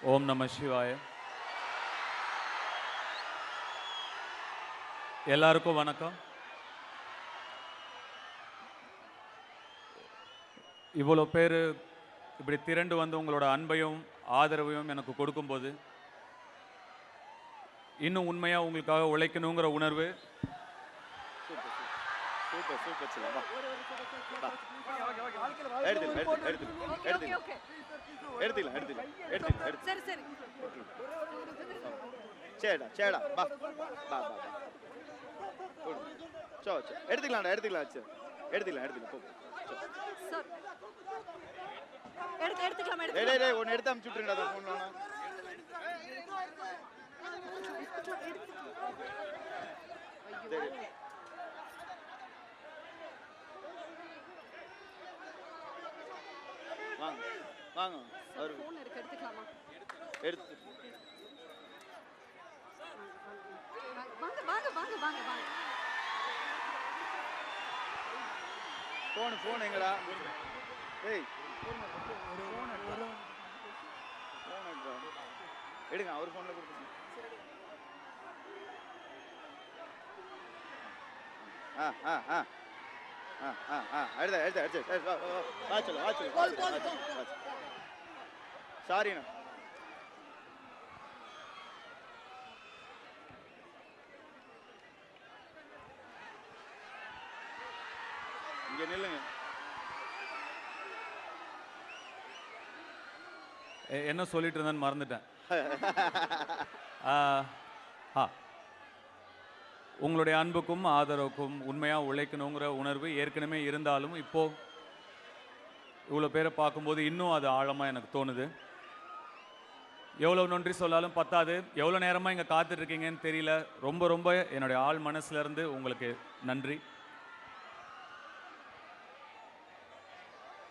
ஓம் நம சிவாய. எல்லாருக்கும் வணக்கம். இவ்வளோ பேர் இப்படி திரண்டு வந்து உங்களோட அன்பையும் ஆதரவையும் எனக்கு கொடுக்கும்போது இன்னும் உண்மையாக உங்களுக்காக உழைக்கணுங்கிற உணர்வு ஒன்னு எடுத்து அனுப்பிச்சுட்டு வாங்க வாங்க ஃபோன் இருக்கு, எடுத்துக்கலாமா? எடுத்து வாங்க வாங்க வாங்க வாங்க வாங்க. ஃபோன் எங்கடா? ஏய் எடுங்க, அவர் ஃபோன்ல கொடுத்துருங்க. சாரிண்ணா. இங்க நில்லுங்க. என்ன சொல்லிட்டு இருந்தேன்னு மறந்துட்டேன். உங்களுடைய அன்புக்கும் ஆதரவுக்கும் உண்மையாக உழைக்கணுங்கிற உணர்வு ஏற்கனவே இருந்தாலும் இப்போது இவ்வளோ பேரை பார்க்கும்போது இன்னும் அது ஆழமாக எனக்கு தோணுது. எவ்வளோ நன்றி சொல்லாலும் பத்தாது. எவ்வளோ நேரமாக இங்கே காத்துட்ருக்கீங்கன்னு தெரியல. ரொம்ப ரொம்ப என்னுடைய ஆள் மனசுலேருந்து உங்களுக்கு நன்றி.